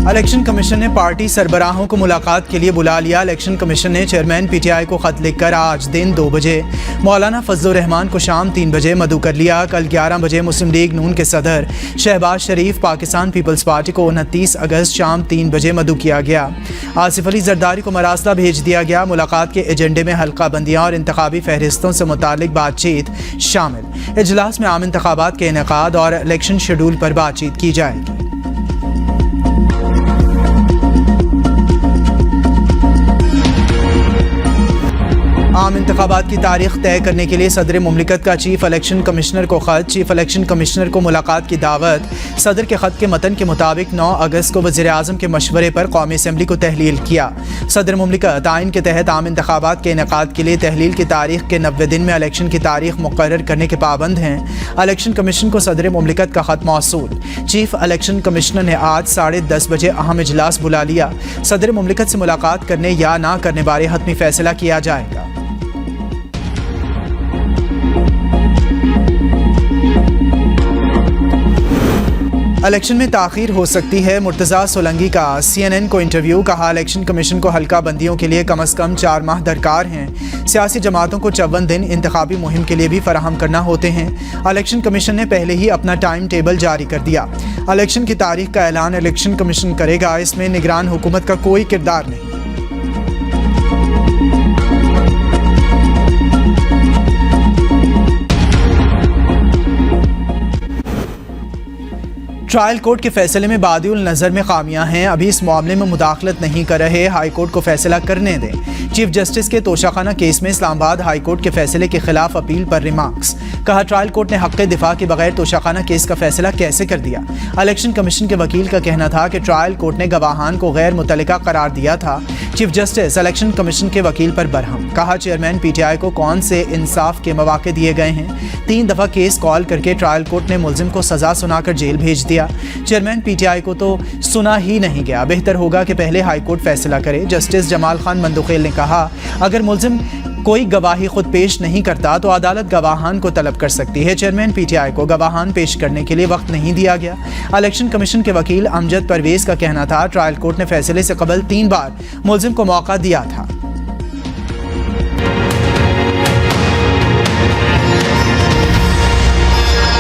Election commission ने party सरबराहों को मुलाकात के लिए बुला लिया। इलेक्शन कमीशन ने चेयरमैन पीटीआई को खत लिखकर आज दिन 2 बजे, मौलाना फजलुर रहमान को शाम 3 बजे मदऊ कर लिया। कल 11 बजे मुस्लिम लीग नून के सदर शहबाज शरीफ पाकिस्तान पीपल्स पार्टी को 29 अगस्त शाम 3 बजे मदऊ किया गया। आसिफ अली जरदारी को मरासला भेज दिया गया। मुलाकात के एजेंडे में हल्का बंदियाँ और इंतखाबी फहरिस्तों से मुतालिक बातचीत शामिल। इजलास में आम इंतखाबात के इनेकाद और इलेक्शन शेड्यूल पर बातचीत की जाएगी। आम इंतखाबात की तारीख तय करने के लिए सदर मुमलिकत का चीफ इलेक्शन कमिश्नर को खत। चीफ इलेक्शन कमिश्नर को मुलाकात की दावत। सदर के खत के मतन के मुताबिक 9 अगस्त को वज़ीर आज़म के मशवरे पर कौमी असम्बली को तहलील किया। सदर मुमलिकत आइन के तहत आम इंतखाबात के इनेकाद के लिए तहलील की तारीख के 90 दिन में इलेक्शन की तारीख मुकर्रर करने के पाबंद हैं। इलेक्शन कमीशन को सदर मुमलिकत का खत मौसूल। चीफ इलेक्शन कमिश्नर ने आज 10:30 बजे अहम इजलास बुला लिया। सदर मुमलिकत से मुलाकात करने या ना करने बारे हतमी फैसला किया जाएगा। इलेक्शन में ताख़ीर हो सकती है, मुर्तज़ा सोलंकी का CNN को इंटरव्यू। कहा, इलेक्शन कमीशन को हल्का बंदियों के लिए कम अज़ कम 4 माह दरकार हैं। सियासी जमातों को 54 दिन इंतखाबी मुहिम के लिए भी फराहम करना होते हैं। इलेक्शन कमीशन ने पहले ही अपना टाइम टेबल जारी कर दिया। इलेक्शन की तारीख का ऐलान इलेक्शन कमीशन करेगा। इसमें निगरान हुकूमत का कोई किरदार नहीं। ट्रायल कोर्ट के फैसले में बादिउल नज़र में खामियां हैं। अभी इस मामले में मुदाखलत नहीं कर रहे। हाई कोर्ट को फैसला करने दें। चीफ जस्टिस के तोशाखाना केस में इस्लामाबाद हाई कोर्ट के फैसले के खिलाफ अपील पर रिमार्क्स। कहा, ट्रायल कोर्ट ने हक़ दिफा के बगैर तोशाखाना केस का फैसला कैसे कर दिया। इलेक्शन कमीशन के वकील का कहना था कि ट्रायल कोर्ट ने गवाहान को गैर मुतल्लिका करार दिया था। चीफ जस्टिस इलेक्शन कमीशन के वकील पर बरहम। कहा, चेयरमैन पीटीआई को कौन से इंसाफ के मौके दिए गए हैं। 3 दफ़ा केस कॉल करके ट्रायल कोर्ट ने मुलजिम को सज़ा सुनाकर जेल भेज दिया। चेयरमैन पीटीआई को तो सुना ही नहीं गया। बेहतर होगा कि पहले हाई कोर्ट फैसला करे। जस्टिस जमाल खान मंदुखेल ने कहा, अगर मुलजिम कोई गवाही खुद पेश नहीं करता तो अदालत गवाहान को तलब कर सकती है। चेयरमैन पीटीआई को गवाहान पेश करने के लिए वक्त नहीं दिया गया। इलेक्शन कमीशन के वकील अमजद परवेज का कहना था, ट्रायल कोर्ट ने फैसले से कबल 3 बार मुलजिम को मौका दिया था।